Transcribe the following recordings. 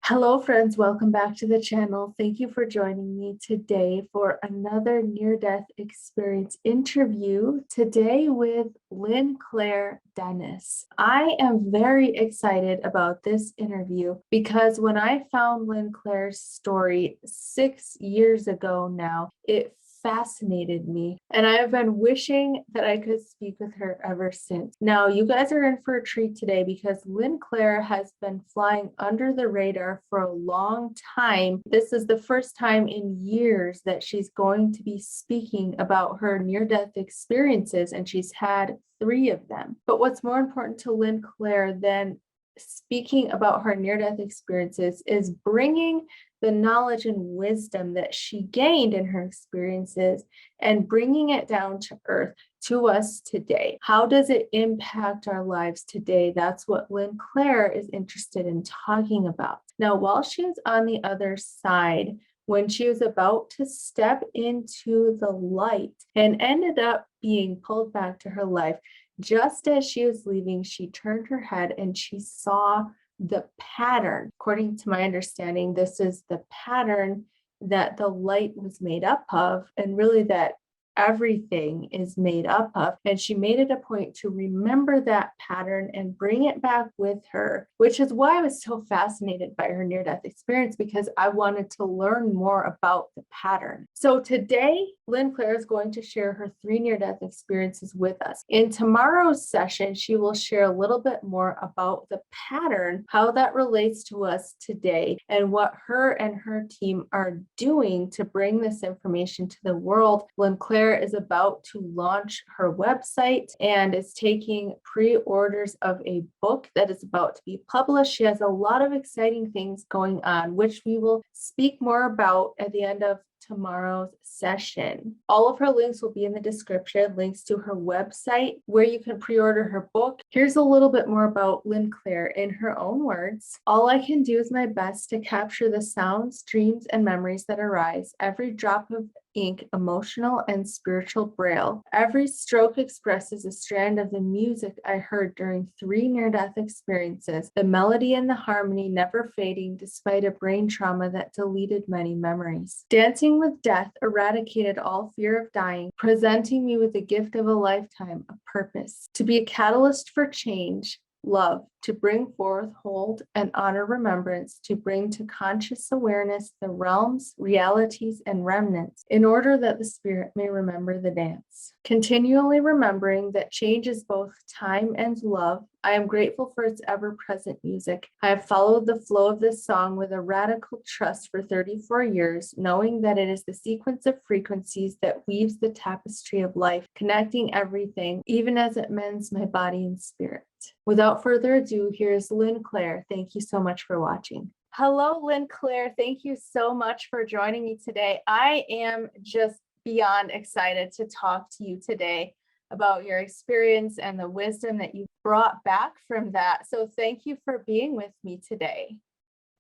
Hello friends, welcome back to the channel. Thank you for joining me today for another near-death experience interview today with Lynnclaire Denyce. I am very excited about this interview because when I found Lynnclaire's story 6 years ago now, it fascinated me, and I have been wishing that I could speak with her ever since. Now, you guys are in for a treat today because Lynnclaire has been flying under the radar for a long time. This is the first time in years that she's going to be speaking about her near-death experiences, and she's had 3 of them. But what's more important to Lynnclaire than speaking about her near-death experiences is bringing the knowledge and wisdom that she gained in her experiences and bringing it down to earth to us today. How does it impact our lives today? That's what Lynnclaire is interested in talking about. Now, while she was on the other side, when she was about to step into the light and ended up being pulled back to her life, just as she was leaving, she turned her head and she saw the pattern. According to my understanding, this is the pattern that the light was made up of, and really that everything is made up of. And she made it a point to remember that pattern and bring it back with her, which is why I was so fascinated by her near-death experience, because I wanted to learn more about the pattern. So today, Lynnclaire is going to share her 3 near-death experiences with us. In tomorrow's session, she will share a little bit more about the pattern, how that relates to us today, and what her and her team are doing to bring this information to the world. Lynnclaire is about to launch her website and is taking pre-orders of a book that is about to be published. She has a lot of exciting things going on, which we will speak more about at the end of tomorrow's session. All of her links will be in the description, links to her website where you can pre-order her book. Here's a little bit more about Lynnclaire in her own words. All I can do is my best to capture the sounds, dreams, and memories that arise. Every drop of ink, emotional and spiritual braille. Every stroke expresses a strand of the music I heard during 3 near-death experiences, the melody and the harmony never fading despite a brain trauma that deleted many memories. Dancing with death eradicated all fear of dying, presenting me with the gift of a lifetime of purpose, to be a catalyst for change, love, to bring forth, hold, and honor remembrance, to bring to conscious awareness the realms, realities, and remnants, in order that the spirit may remember the dance. Continually remembering that change is both time and love, I am grateful for its ever-present music. I have followed the flow of this song with a radical trust for 34 years, knowing that it is the sequence of frequencies that weaves the tapestry of life, connecting everything, even as it mends my body and spirit. Without further ado, here's Lynnclaire. Thank you so much for watching. Hello, Lynnclaire. Thank you so much for joining me today. I am just beyond excited to talk to you today about your experience and the wisdom that you brought back from that. So thank you for being with me today.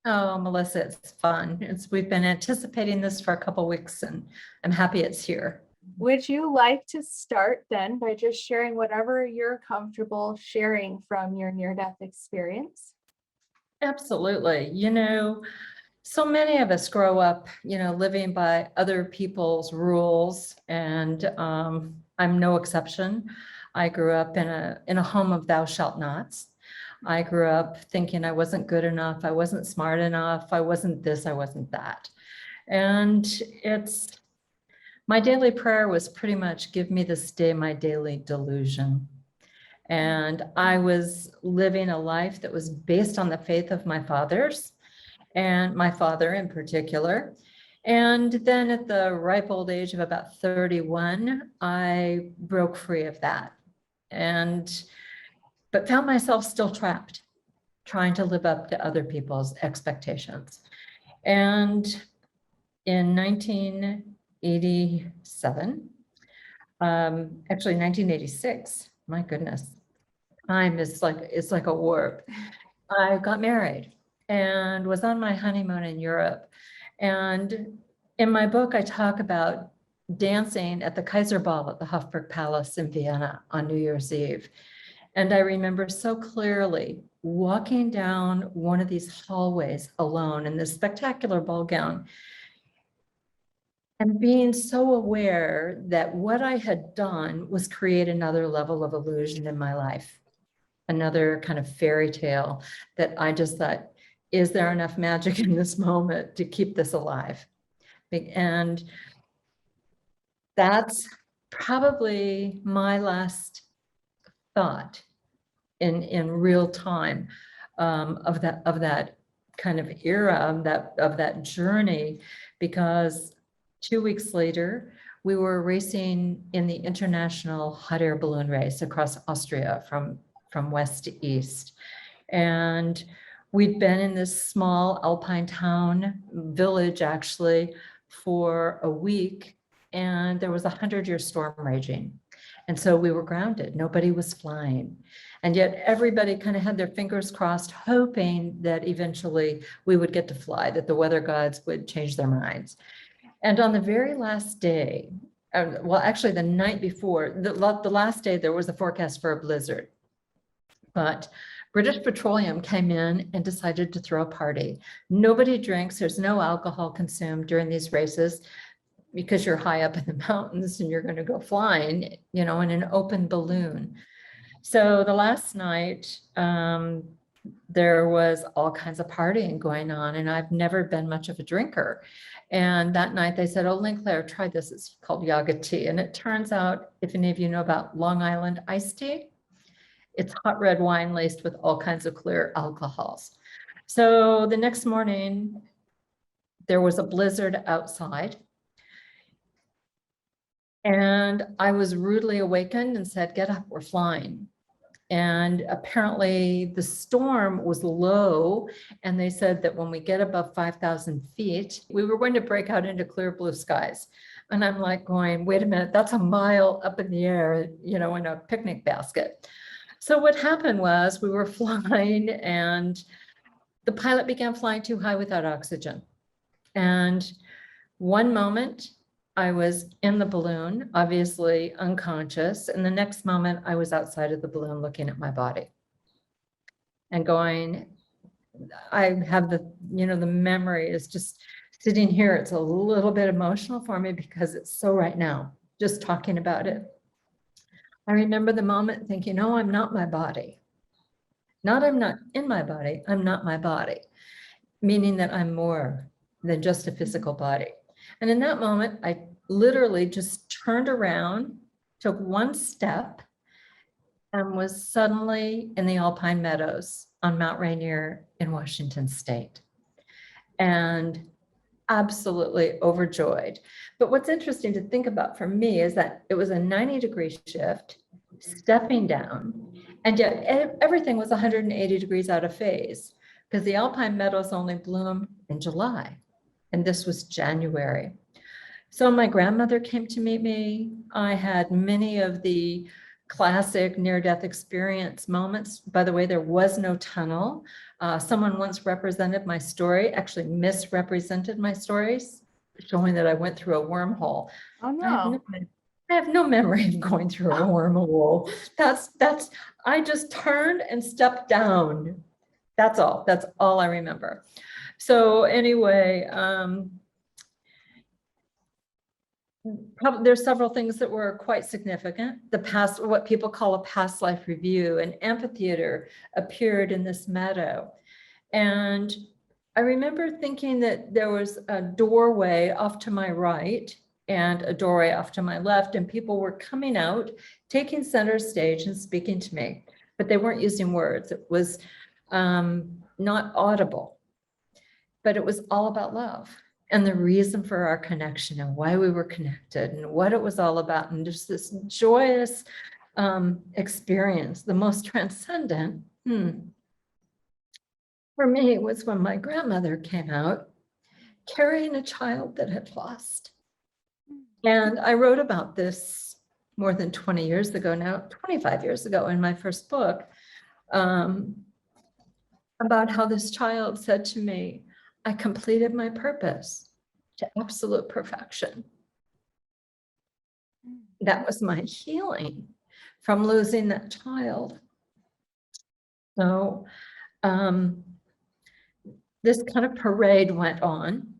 Oh, Melissa, it's fun. We've been anticipating this for a couple weeks, and I'm happy it's here. Would you like to start then by just sharing whatever you're comfortable sharing from your near-death experience? Absolutely. So many of us grow up, living by other people's rules, and I'm no exception. I grew up in a home of thou shalt nots. I grew up thinking I wasn't good enough, I wasn't smart enough, I wasn't this, I wasn't that. And my daily prayer was pretty much, give me this day my daily delusion. And I was living a life that was based on the faith of my fathers, and my father in particular. And then at the ripe old age of about 31, I broke free of that, but found myself still trapped, trying to live up to other people's expectations. And in 1987, actually 1986, my goodness, time is it's like a warp. I got married and was on my honeymoon in Europe. And in my book, I talk about dancing at the Kaiser Ball at the Hofburg Palace in Vienna on New Year's Eve. And I remember so clearly walking down one of these hallways alone in this spectacular ball gown and being so aware that what I had done was create another level of illusion in my life, another kind of fairy tale that I just thought, is there enough magic in this moment to keep this alive? And that's probably my last thought in real time of that kind of era, of that journey, because 2 weeks later, we were racing in the international hot air balloon race across Austria from west to east. And we'd been in this small alpine town, village actually, for a week, and there was a 100-year storm raging. And so we were grounded, nobody was flying. And yet everybody kind of had their fingers crossed, hoping that eventually we would get to fly, that the weather gods would change their minds. And on the very last day, well, actually the night before, the last day, there was a forecast for a blizzard. But British Petroleum came in and decided to throw a party. Nobody drinks, there's no alcohol consumed during these races because you're high up in the mountains and you're going to go flying, in an open balloon. So the last night, there was all kinds of partying going on, and I've never been much of a drinker. And that night they said, oh, Lynnclaire, try this. It's called Yaga tea. And it turns out, if any of you know about Long Island iced tea, it's hot red wine laced with all kinds of clear alcohols. So the next morning, there was a blizzard outside. And I was rudely awakened and said, get up, we're flying. And apparently the storm was low. And they said that when we get above 5,000 feet, we were going to break out into clear blue skies. And I'm like going, wait a minute, that's a mile up in the air, in a picnic basket. So what happened was we were flying and the pilot began flying too high without oxygen. And one moment I was in the balloon, obviously unconscious. And the next moment I was outside of the balloon looking at my body and going, I have the memory is just sitting here. It's a little bit emotional for me because it's so right now, just talking about it. I remember the moment thinking, oh, I'm not my body. Not I'm not in my body, I'm not my body, meaning that I'm more than just a physical body. And in that moment, I literally just turned around, took one step, and was suddenly in the Alpine Meadows on Mount Rainier in Washington State. And absolutely overjoyed. But what's interesting to think about for me is that it was a 90-degree shift, stepping down, and yet everything was 180 degrees out of phase because the Alpine Meadows only bloom in July, and this was January. So my grandmother came to meet me. I had many of the classic near-death experience moments. By the way, there was no tunnel. Someone once represented my story, actually misrepresented my stories, showing that I went through a wormhole. Oh, no. I have no memory of going through a wormhole. I just turned and stepped down. That's all I remember. So anyway, there's several things that were quite significant. What people call a past life review, an amphitheater appeared in this meadow. And I remember thinking that there was a doorway off to my right and a doorway off to my left, and people were coming out, taking center stage and speaking to me, but they weren't using words. It was not audible, but it was all about love and the reason for our connection and why we were connected and what it was all about. And just this joyous experience, the most transcendent for me was when my grandmother came out carrying a child that had lost. And I wrote about this more than 20 years ago now, 25 years ago in my first book, about how this child said to me, I completed my purpose to absolute perfection. That was my healing from losing that child. So this kind of parade went on.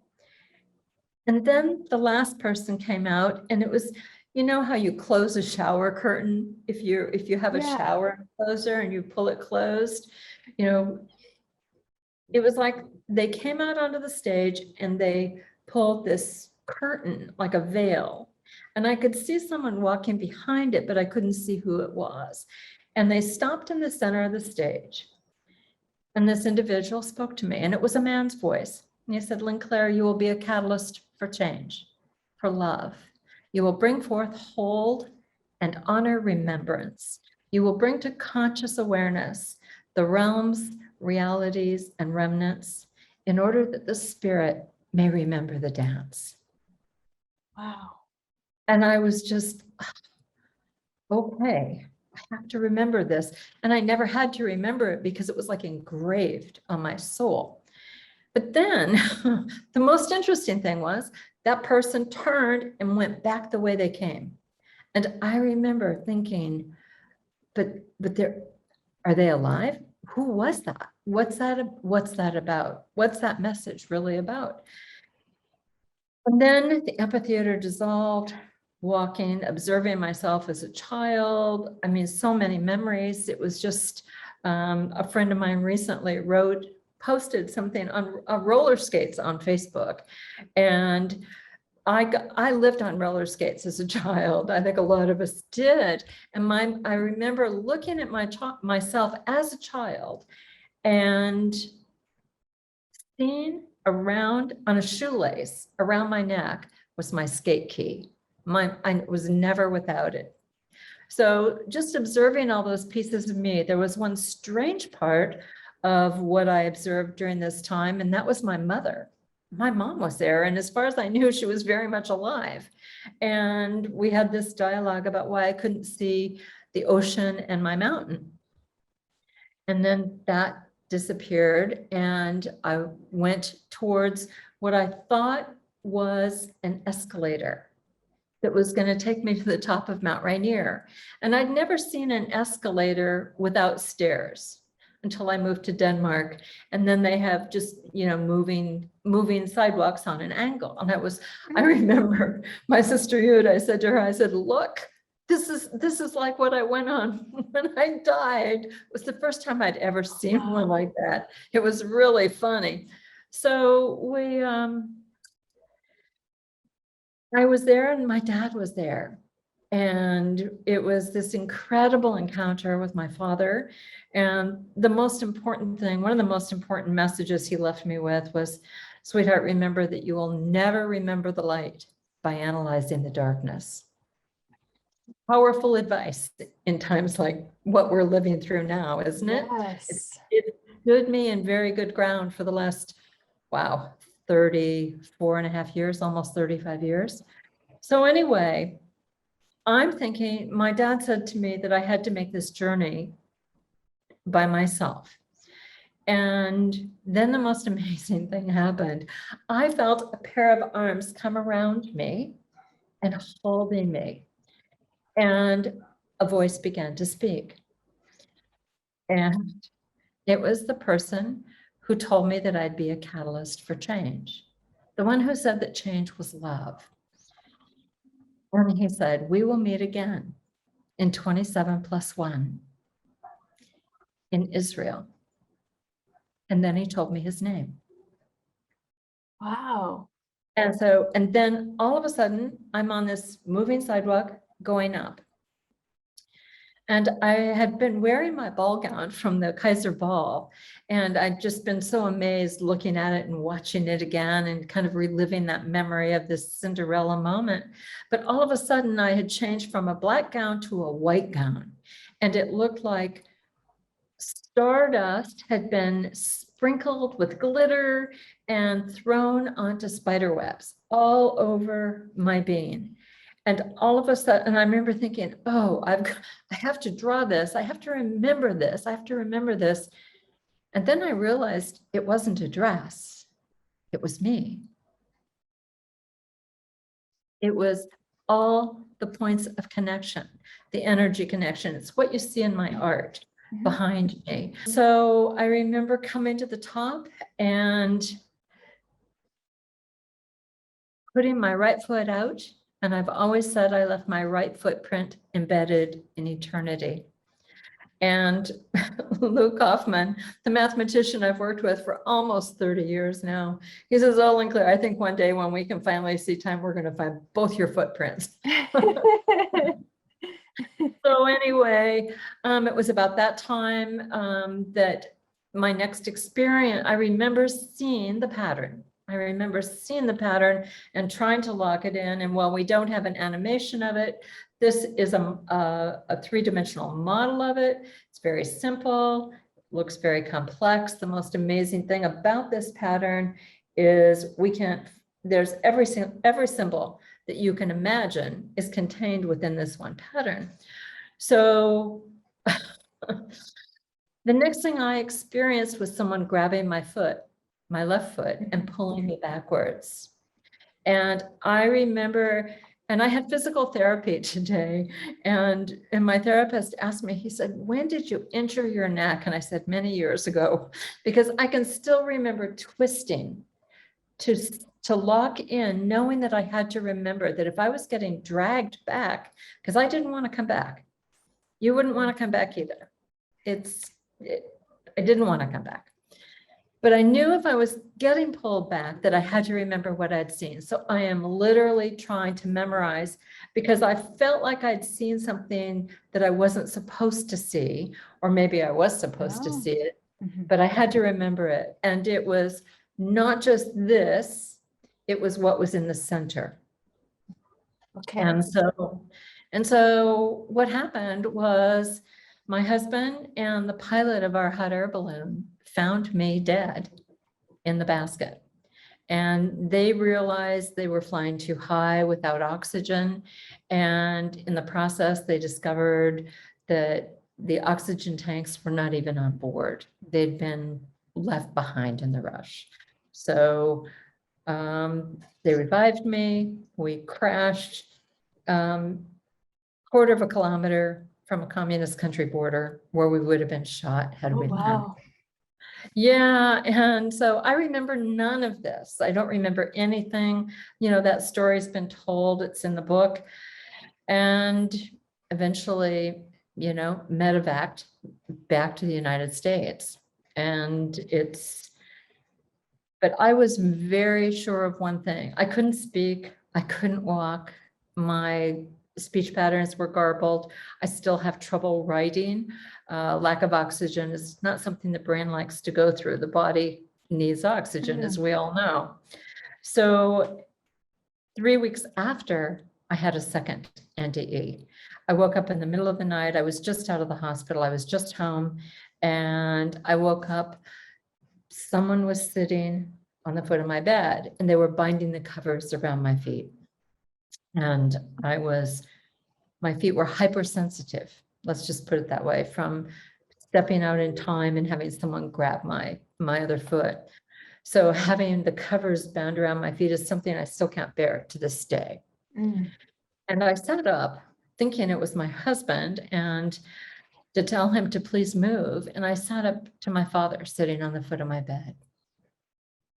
And then the last person came out, and it was, you know how you close a shower curtain if you have a Yeah. shower closer and you pull it closed, you know, it was like they came out onto the stage and they pulled this curtain like a veil. And I could see someone walking behind it, but I couldn't see who it was. And they stopped in the center of the stage. And this individual spoke to me, and it was a man's voice. And he said, Lynnclaire, you will be a catalyst for change, for love. You will bring forth hold and honor remembrance. You will bring to conscious awareness the realms, realities, and remnants in order that the spirit may remember the dance. Wow. And I was just, okay, I have to remember this. And I never had to remember it because it was like engraved on my soul. But then the most interesting thing was that person turned and went back the way they came. And I remember thinking, but are they alive? Who was that? What's that about? What's that message really about? And then the amphitheater dissolved, walking, observing myself as a child. I mean, so many memories. It was just, a friend of mine recently posted something on roller skates on Facebook. And I lived on roller skates as a child. I think a lot of us did. And I remember looking at myself as a child and seeing around on a shoelace around my neck was my skate key. I was never without it. So just observing all those pieces of me, there was one strange part of what I observed during this time, and that was my mother. My mom was there, and as far as I knew, she was very much alive. And we had this dialogue about why I couldn't see the ocean and my mountain. And then that disappeared, and I went towards what I thought was an escalator that was going to take me to the top of Mount Rainier. And I'd never seen an escalator without stairs until I moved to Denmark. And then they have just, moving sidewalks on an angle. And I remember my sister Yud, I said to her, I said, look, this is like what I went on when I died. It was the first time I'd ever seen one like that. It was really funny. So I was there and my dad was there. And it was this incredible encounter with my father. And the most important thing, one of the most important messages he left me with was, sweetheart, remember that you will never remember the light by analyzing the darkness. Powerful advice in times like what we're living through now, isn't it? Yes. It stood me in very good ground for the last, 34 and a half years, almost 35 years. So anyway, I'm thinking, my dad said to me that I had to make this journey by myself. And then the most amazing thing happened. I felt a pair of arms come around me and holding me. And a voice began to speak. And it was the person who told me that I'd be a catalyst for change. The one who said that change was love. And he said, we will meet again in 27+1 in Israel. And then he told me his name. Wow. And then all of a sudden, I'm on this moving sidewalk going up. And I had been wearing my ball gown from the Kaiser Ball, and I'd just been so amazed looking at it and watching it again and kind of reliving that memory of this Cinderella moment. But all of a sudden, I had changed from a black gown to a white gown, and it looked like stardust had been sprinkled with glitter and thrown onto spider webs all over my being. And all of a sudden, I remember thinking, oh, I have to draw this. I have to remember this. I have to remember this. And then I realized it wasn't a dress. It was me. It was all the points of connection, the energy connection. It's what you see in my art. behind me. So I remember coming to the top and putting my right foot out. And I've always said I left my right footprint embedded in eternity. And Luke Hoffman, the mathematician I've worked with for almost 30 years now, he says, oh, Lynnclaire, I think one day when we can finally see time, we're going to find both your footprints. So anyway, it was about that time that my next experience, I remember seeing the pattern. I remember seeing the pattern and trying to lock it in. And while we don't have an animation of it, this is a three-dimensional model of it. It's very simple, looks very complex. The most amazing thing about this pattern is there's every symbol that you can imagine is contained within this one pattern. So the next thing I experienced was someone grabbing my foot, my left foot, and pulling me backwards. And I remember, and I had physical therapy today, and my therapist asked me, he said, when did you injure your neck? And I said, many years ago, because I can still remember twisting to lock in, knowing that I had to remember that if I was getting dragged back, because I didn't want to come back. You wouldn't want to come back either. I didn't want to come back. But I knew if I was getting pulled back that I had to remember what I'd seen. So I am literally trying to memorize because I felt like I'd seen something that I wasn't supposed to see, or maybe I was supposed to see it, but I had to remember it. And it was not just this, it was what was in the center. Okay. And so what happened was my husband and the pilot of our hot air balloon found me dead in the basket. And they realized they were flying too high without oxygen. And in the process, they discovered that the oxygen tanks were not even on board. They'd been left behind in the rush. So they revived me. We crashed quarter of a kilometer from a communist country border where we would have been shot had we not. Yeah, and so I remember none of this. I don't remember anything. You know, that story's been told, it's in the book. And eventually, you know, medevaced back to the United States. And but I was very sure of one thing. I couldn't speak, I couldn't walk. My speech patterns were garbled. I still have trouble writing. Lack of oxygen is not something the brain likes to go through. The body needs oxygen, as we all know. So 3 weeks after, I had a second NDE. I woke up in the middle of the night. I was just out of the hospital. I was just home, and I woke up. Someone was sitting on the foot of my bed, and they were binding the covers around my feet. And my feet were hypersensitive. Let's just put it that way, from stepping out in time and having someone grab my other foot. So having the covers bound around my feet is something I still can't bear to this day. And I sat up thinking it was my husband and to tell him to please move. And I sat up to my father sitting on the foot of my bed.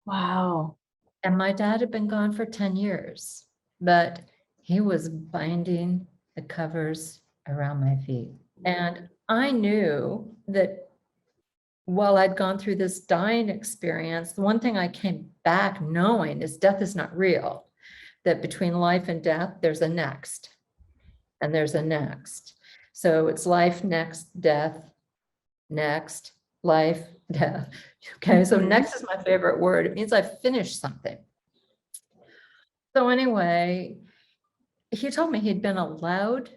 Wow. And my dad had been gone for 10 years, but he was binding the covers around my feet. And I knew that while I'd gone through this dying experience, the one thing I came back knowing is death is not real, that between life and death, there's a next, and there's a next. So it's life, next, death, next, life, death. Okay, so next is my favorite word. It means I've finished something. So anyway, he told me he'd been allowed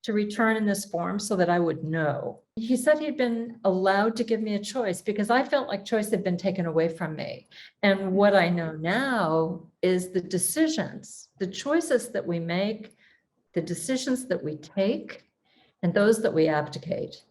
to return in this form so that I would know. He said he'd been allowed to give me a choice because I felt like choice had been taken away from me. And what I know now is the decisions, the choices that we make, the decisions that we take, and those that we abdicate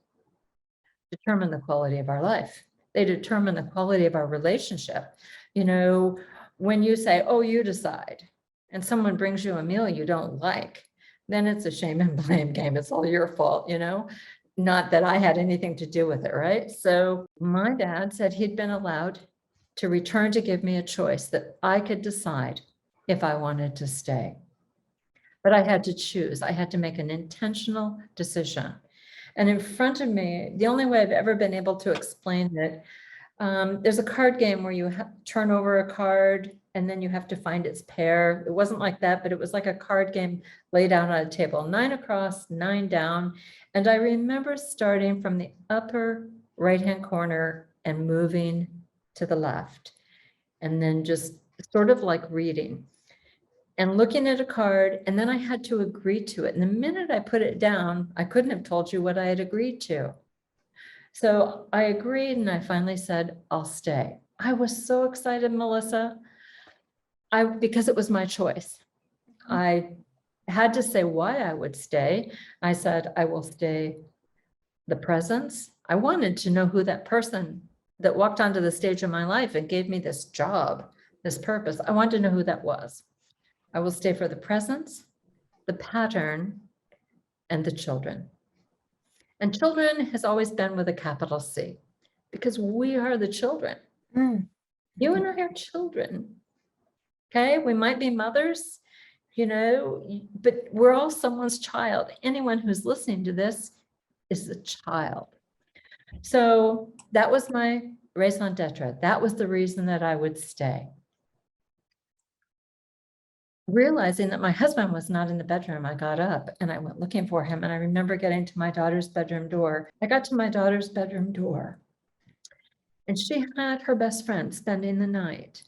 determine the quality of our life. They determine the quality of our relationship. You know, when you say, oh, you decide, and someone brings you a meal you don't like, then it's a shame and blame game. It's all your fault, you know? Not that I had anything to do with it, right? So my dad said he'd been allowed to return to give me a choice that I could decide if I wanted to stay. But I had to choose. I had to make an intentional decision. And in front of me, the only way I've ever been able to explain it, there's a card game where you turn over a card and then you have to find its pair. It wasn't like that, but it was like a card game laid out on a table, 9 across, 9 down. And I remember starting from the upper right-hand corner and moving to the left, and then just sort of like reading and looking at a card, and then I had to agree to it. And the minute I put it down, I couldn't have told you what I had agreed to. So I agreed, and I finally said, I'll stay. I was so excited, Melissa, because it was my choice. I had to say why I would stay. I said, I will stay the presence. I wanted to know who that person that walked onto the stage of my life and gave me this job, this purpose. I wanted to know who that was. I will stay for the presence, the pattern, and the children. And children has always been with a capital C, because we are the children. You and I are children. Okay, we might be mothers, but we're all someone's child. Anyone who's listening to this is a child. So that was my raison d'etre. That was the reason that I would stay. Realizing that my husband was not in the bedroom, I got up and I went looking for him. And I remember getting to my daughter's bedroom door. I got to my daughter's bedroom door, and she had her best friend spending the night,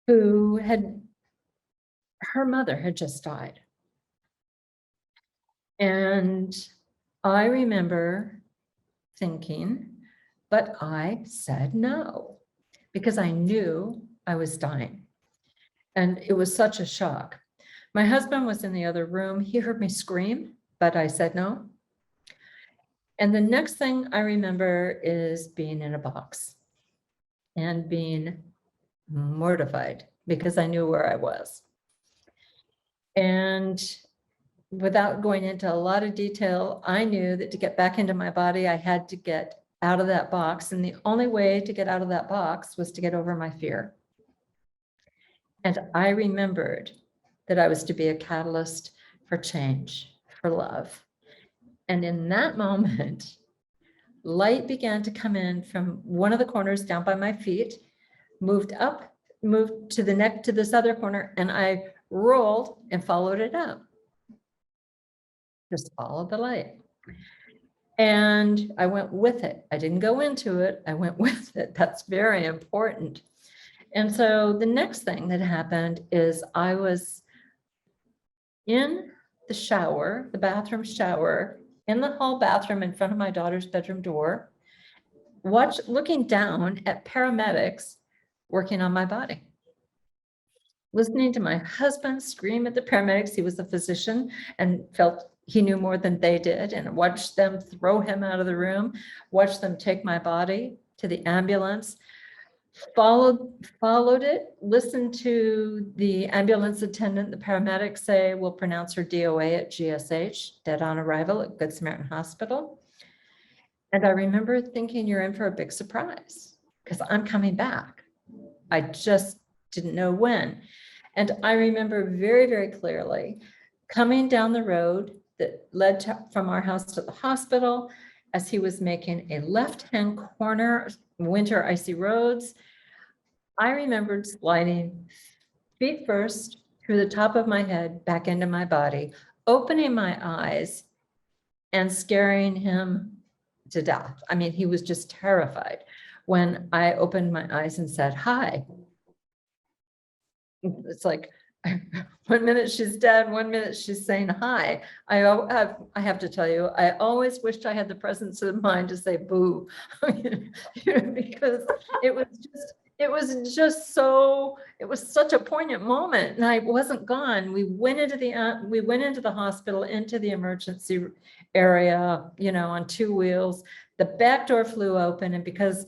her mother had just died. And I remember thinking, but I said no, because I knew I was dying. And it was such a shock. My husband was in the other room. He heard me scream, but I said no. And the next thing I remember is being in a box and being mortified because I knew where I was. And without going into a lot of detail, I knew that to get back into my body, I had to get out of that box. And the only way to get out of that box was to get over my fear. And I remembered that I was to be a catalyst for change, for love. And in that moment, light began to come in from one of the corners down by my feet, moved to the neck to this other corner, and I rolled and followed it up. Just follow the light. And I went with it. I didn't go into it. I went with it. That's very important. And so the next thing that happened is I was in the shower, the bathroom shower, in the hall bathroom in front of my daughter's bedroom door, looking down at paramedics working on my body. Listening to my husband scream at the paramedics. He was a physician and felt he knew more than they did, and watched them throw him out of the room, watched them take my body to the ambulance, followed it, listened to the ambulance attendant, the paramedics say, we'll pronounce her DOA at GSH, dead on arrival at Good Samaritan Hospital. And I remember thinking, you're in for a big surprise, because I'm coming back. I just didn't know when. And I remember very, very clearly coming down the road that led from our house to the hospital, as he was making a left-hand corner, winter icy roads. I remembered sliding feet first through the top of my head back into my body, opening my eyes and scaring him to death. I mean, he was just terrified when I opened my eyes and said, hi. It's like, 1 minute she's dead, 1 minute she's saying hi. I have to tell you, I always wished I had the presence of mind to say boo, because it was such a poignant moment, and I wasn't gone. We went into the hospital, into the emergency area, on 2 wheels. The back door flew open, and because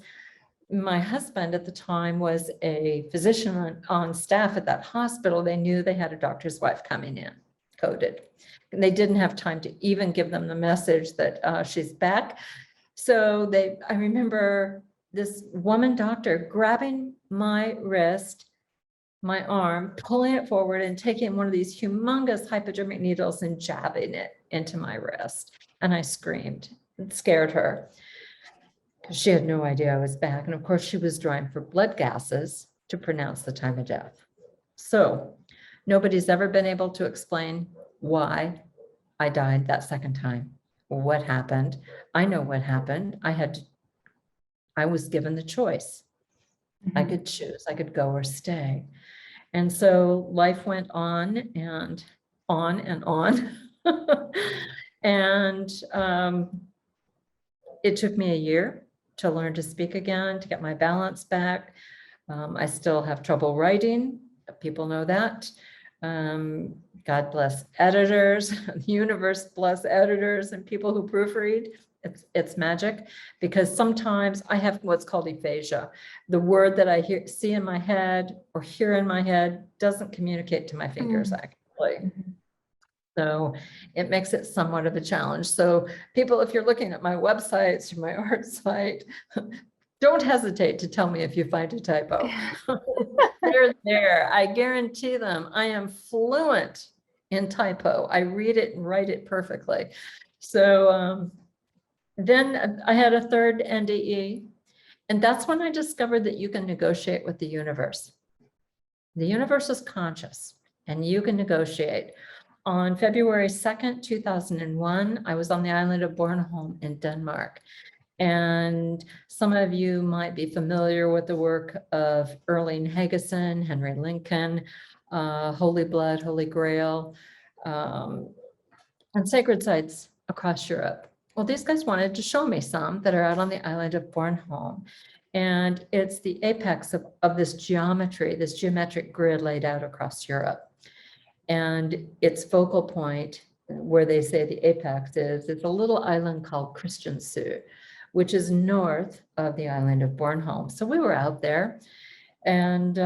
my husband at the time was a physician on staff at that hospital, they knew they had a doctor's wife coming in. coded. And they didn't have time to even give them the message that she's back. So I remember this woman doctor grabbing my wrist, my arm, pulling it forward and taking one of these humongous hypodermic needles and jabbing it into my wrist. And I screamed. It scared her because she had no idea I was back. And of course, she was drawing for blood gases to pronounce the time of death. So nobody's ever been able to explain why I died that second time. What happened? I know what happened. I was given the choice. I could choose, I could go or stay. And so life went on and on and on. And it took me a year to learn to speak again, to get my balance back. I still have trouble writing. People know that. God bless editors, the universe bless editors and people who proofread. It's magic, because sometimes I have what's called aphasia. The word that I see in my head or hear in my head doesn't communicate to my fingers actually. So it makes it somewhat of a challenge. So people, if you're looking at my websites or my art site, don't hesitate to tell me if you find a typo. They're there. I guarantee them. I am fluent in typo. I read it and write it perfectly. So then I had a third NDE, and that's when I discovered that you can negotiate with the universe. The universe is conscious, and you can negotiate. On February 2nd, 2001, I was on the island of Bornholm in Denmark. And some of you might be familiar with the work of Erling Hageson, Henry Lincoln, Holy Blood, Holy Grail, and sacred sites across Europe. Well, these guys wanted to show me some that are out on the island of Bornholm. And it's the apex of this geometry, this geometric grid laid out across Europe. And its focal point, where they say the apex is, it's a little island called Christiansø, which is north of the island of Bornholm. So we were out there, and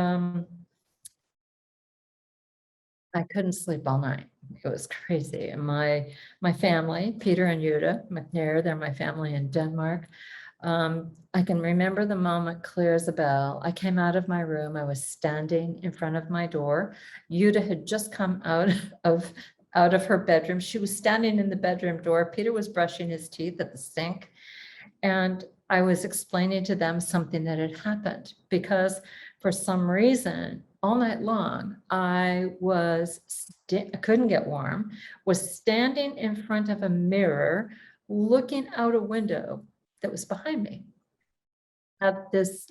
I couldn't sleep all night. It was crazy. And my family, Peter and Jutta McNair, they're my family in Denmark. I can remember the moment clear as a bell. I came out of my room. I was standing in front of my door. Jutta had just come out of her bedroom. She was standing in the bedroom door. Peter was brushing his teeth at the sink. And I was explaining to them something that had happened, because for some reason, all night long, I couldn't get warm, was standing in front of a mirror, looking out a window that was behind me at this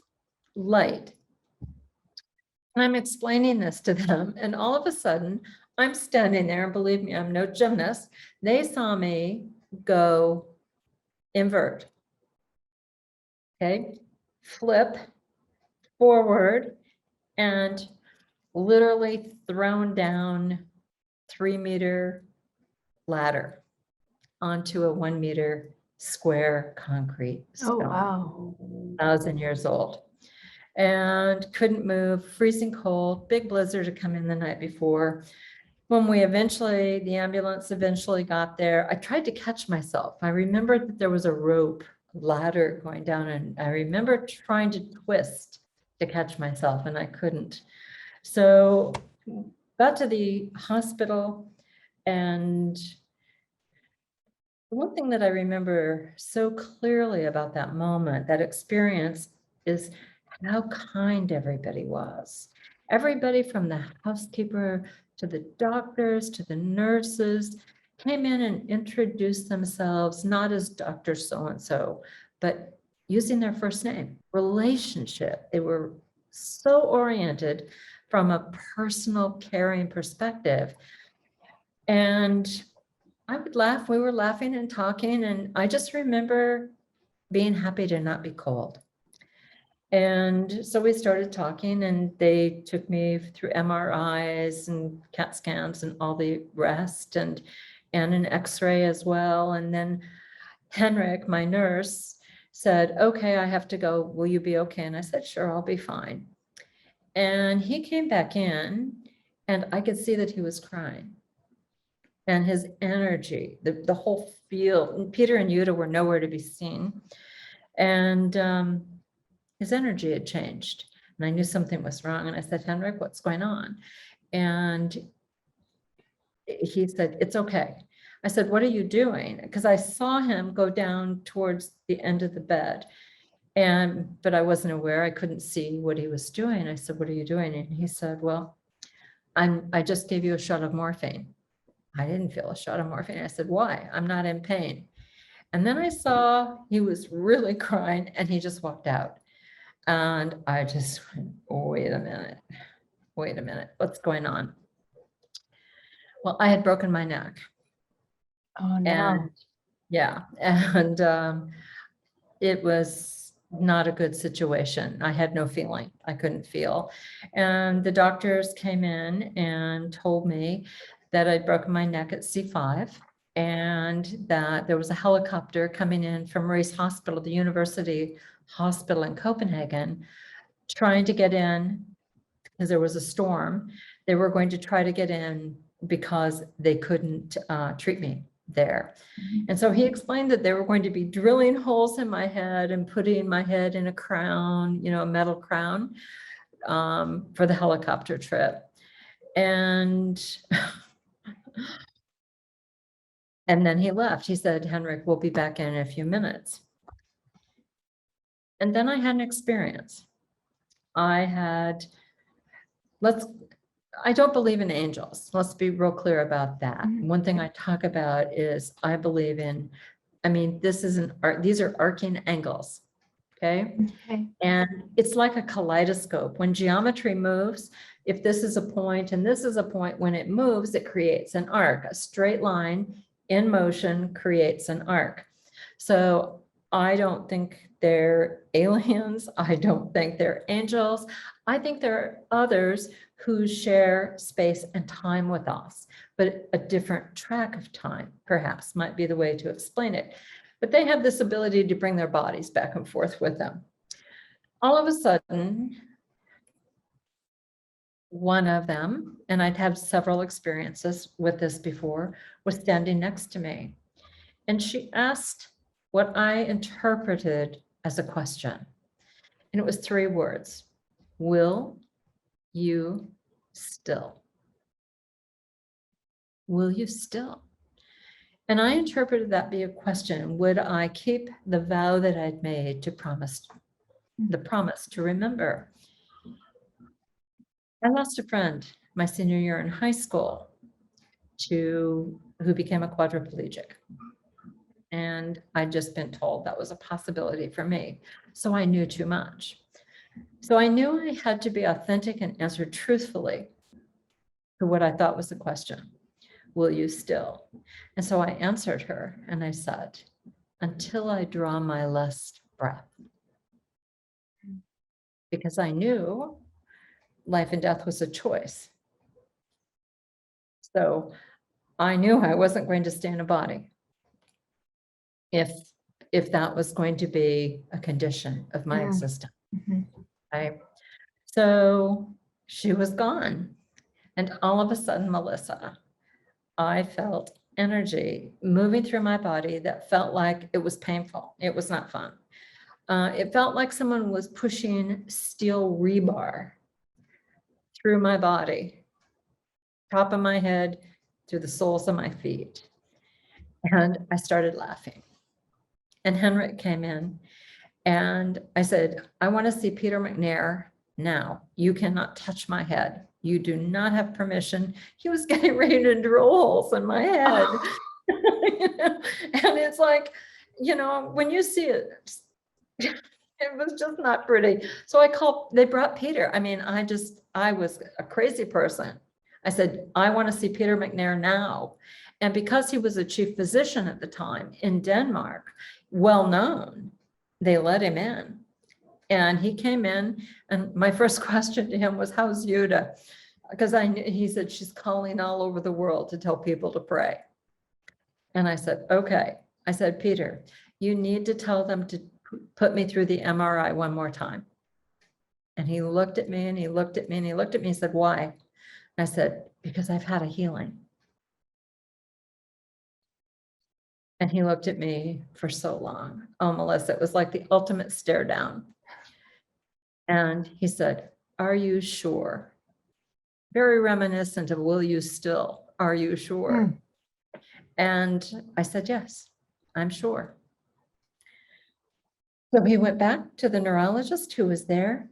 light. And I'm explaining this to them, and all of a sudden, I'm standing there, and believe me, I'm no gymnast. They saw me go invert. Okay, flip forward and literally thrown down 3-meter ladder onto a 1-meter square concrete stone. Oh, wow. 1,000 years old, and couldn't move, freezing cold, big blizzard had come in the night before. When the ambulance eventually got there, I tried to catch myself. I remembered that there was a rope ladder going down, and I remember trying to twist to catch myself, and I couldn't. So got to the hospital, and the one thing that I remember so clearly about that moment, that experience, is how kind everybody was. Everybody from the housekeeper to the doctors to the nurses came in and introduced themselves, not as Dr. So-and-so, but using their first name, relationship. They were so oriented from a personal, caring perspective. And I would laugh. We were laughing and talking, and I just remember being happy to not be cold. And so we started talking, and they took me through MRIs and CAT scans and all the rest, and an X-ray as well. And then Henrik, my nurse, said, "Okay, I have to go. Will you be okay?" And I said, "Sure, I'll be fine." And he came back in, and I could see that he was crying. and his energy, the whole field, and Peter and Yuta were nowhere to be seen. And his energy had changed. And I knew something was wrong. And I said, Henrik, what's going on? And he said, it's okay. I said, what are you doing? Because I saw him go down towards the end of the bed. But I wasn't aware, I couldn't see what he was doing. I said, what are you doing? And he said, well, I just gave you a shot of morphine. I didn't feel a shot of morphine. I said, why? I'm not in pain. And then I saw he was really crying and he just walked out. And I just went, wait a minute, what's going on? Well, I had broken my neck. Oh, no. And yeah, and it was not a good situation. I had no feeling. I couldn't feel. And the doctors came in and told me that I'd broken my neck at C5 and that there was a helicopter coming in from Maurice Hospital, the University Hospital in Copenhagen, trying to get in because there was a storm. They were going to try to get in because they couldn't treat me there. And so he explained that they were going to be drilling holes in my head and putting my head in a crown, a metal crown, for the helicopter trip. And then he left. He said, Henrik, we'll be back in a few minutes. And then I had an experience. I don't believe in angels. Let's be real clear about that. One thing I talk about is I believe in, these are arcing angles, okay? And it's like a kaleidoscope. When geometry moves, if this is a point and this is a point, when it moves, it creates an arc. A straight line in motion creates an arc. So I don't think they're aliens. I don't think they're angels. I think there are others who share space and time with us, but a different track of time, perhaps, might be the way to explain it. But they have this ability to bring their bodies back and forth with them. All of a sudden, one of them, and I'd had several experiences with this before, was standing next to me. And she asked what I interpreted as a question. And it was 3 words. Will you still? Will you still? And I interpreted that be a question. Would I keep the vow that I'd made to promise, the promise to remember? I lost a friend my senior year in high school who became a quadriplegic. And I'd just been told that was a possibility for me. So I knew too much. So I knew I had to be authentic and answer truthfully to what I thought was the question. Will you still? And so I answered her and I said, until I draw my last breath. Because I knew life and death was a choice. So I knew I wasn't going to stay in a body if that was going to be a condition of my existence. Right? So she was gone. And all of a sudden, Melissa, I felt energy moving through my body that felt like it was painful. It was not fun. It felt like someone was pushing steel rebar through my body, top of my head, through the soles of my feet. And I started laughing. And Henrik came in and I said, I want to see Peter McNair now. You cannot touch my head. You do not have permission. He was getting ready to drill holes in my head. And it's like, when you see it, it was just not pretty. So they brought Peter. I was a crazy person. I said, I want to see Peter McNair now. And because he was a chief physician at the time in Denmark, well known, they let him in. And he came in and my first question to him was, how's Yuta? Because he said, she's calling all over the world to tell people to pray. And I said, okay. I said, Peter, you need to tell them to put me through the MRI one more time. And he looked at me and he looked at me and he looked at me and said, why? I said, because I've had a healing. And he looked at me for so long. Oh, Melissa, it was like the ultimate stare down. And he said, "Are you sure?" Very reminiscent of "Will you still? Are you sure?" And I said, "Yes, I'm sure." So he went back to the neurologist who was there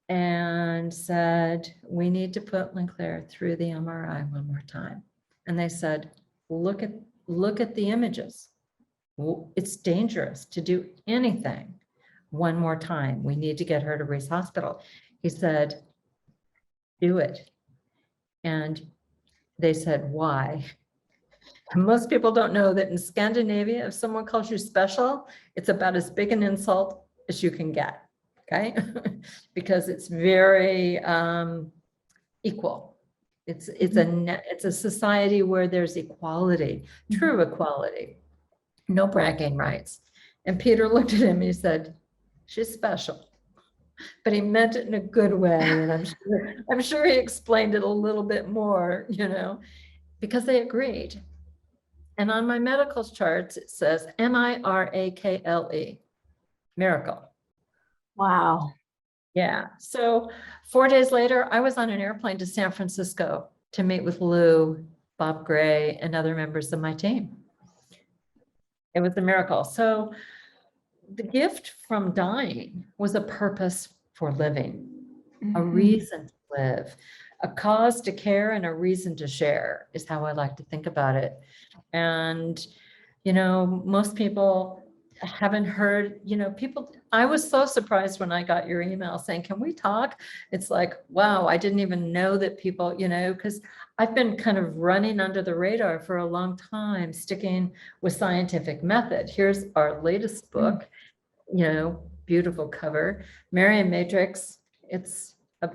and said, "We need to put Lynnclaire through the MRI one more time." And they said, look at the images. It's dangerous to do anything one more time. We need to get her to Reese Hospital. He said, "Do it." And they said, "Why?" Most people don't know that in Scandinavia, if someone calls you special, it's about as big an insult as you can get, okay? Because it's very equal. It's a society where there's equality, true equality, no bragging rights. And Peter looked at him and he said, "She's special." But he meant it in a good way. And I'm sure he explained it a little bit more, because they agreed. And on my medical charts, it says MIRAKLE, miracle. Wow. Yeah. So 4 days later, I was on an airplane to San Francisco to meet with Lou, Bob Gray, and other members of my team. It was a miracle. So the gift from dying was a purpose for living, a reason to live, a cause to care, and a reason to share is how I like to think about it. And, most people haven't heard, I was so surprised when I got your email saying, "Can we talk?" It's like, wow, I didn't even know that people, because I've been kind of running under the radar for a long time, sticking with scientific method. Here's our latest book, beautiful cover, Marian Matrix. It's a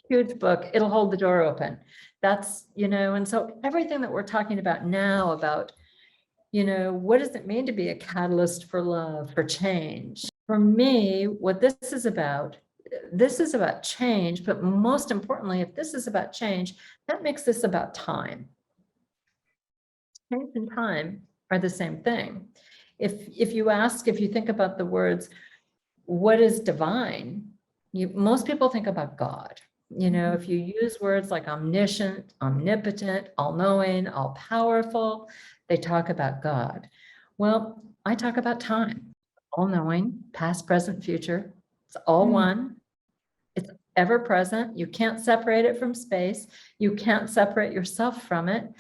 huge book. It'll hold the door open. That's, and so everything that we're talking about now about, what does it mean to be a catalyst for love, for change? For me, what this is about change, but most importantly, if this is about change, that makes this about time. Change and time are the same thing. If you think about the words, what is divine? Most people think about God. If you use words like omniscient, omnipotent, all-knowing, all-powerful, they talk about God. Well, I talk about time, all-knowing, past, present, future. It's all one. It's ever present. You can't separate it from space. You can't separate yourself from it.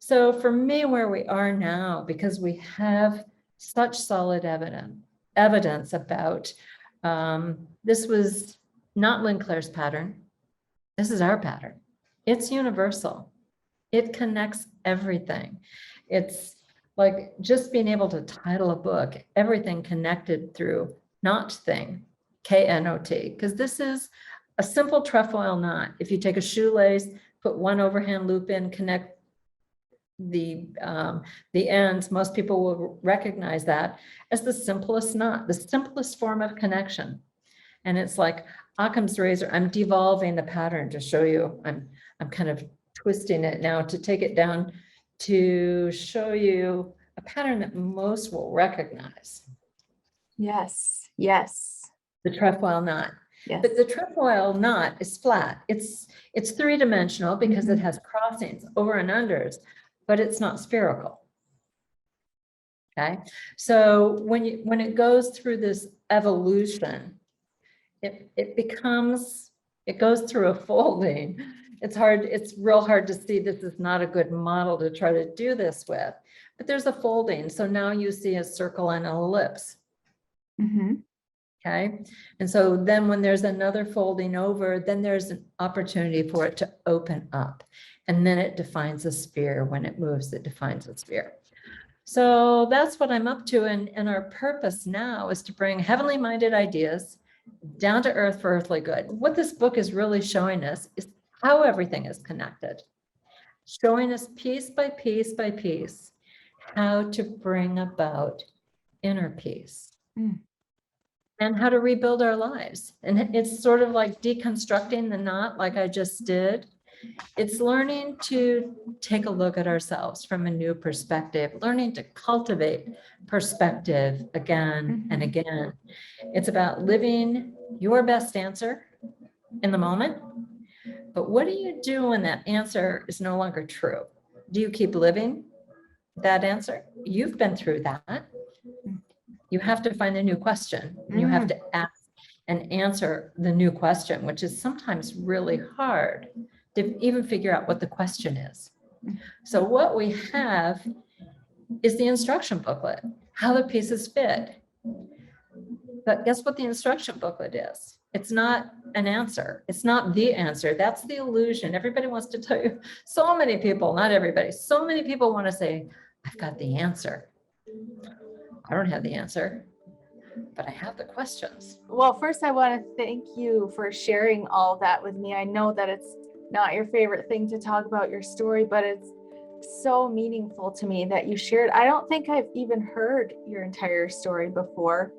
So for me, where we are now, because we have such solid evidence about this was not Lynnclaire's pattern. This is our pattern. It's universal. It connects everything. It's like just being able to title a book, everything connected through knot thing, KNOT, because this is a simple trefoil knot. If you take a shoelace, put one overhand loop in, connect the ends, most people will recognize that as the simplest knot, the simplest form of connection. And it's like Occam's razor. I'm devolving the pattern to show you. I'm kind of twisting it now to take it down to show you a pattern that most will recognize. Yes. Yes. The trefoil knot. Yes. But the trefoil knot is flat. It's three-dimensional because it has crossings over and unders, but it's not spherical. Okay. So when it goes through this evolution, it goes through a folding. It's real hard to see. This is not a good model to try to do this with, but there's a folding. So now you see a circle and an ellipse. Okay. And so then when there's another folding over, then there's an opportunity for it to open up. And then it defines a sphere. When it moves, it defines a sphere. So that's what I'm up to. And our purpose now is to bring heavenly minded ideas down to earth for earthly good. What this book is really showing us is how everything is connected, showing us piece by piece by piece how to bring about inner peace and how to rebuild our lives. And it's sort of like deconstructing the knot like I just did. It's learning to take a look at ourselves from a new perspective, learning to cultivate perspective again and again. It's about living your best answer in the moment. But what do you do when that answer is no longer true? Do you keep living that answer? You've been through that. You have to find a new question. And you have to ask and answer the new question, which is sometimes really hard to even figure out what the question is. So what we have is the instruction booklet, how the pieces fit. But guess what the instruction booklet is? It's not an answer. It's not the answer. That's the illusion. Everybody wants to tell you, so many people, not everybody, so many people want to say, I've got the answer. I don't have the answer, but I have the questions. Well, first, I want to thank you for sharing all that with me. I know that it's not your favorite thing to talk about your story, but it's so meaningful to me that you shared. I don't think I've even heard your entire story before.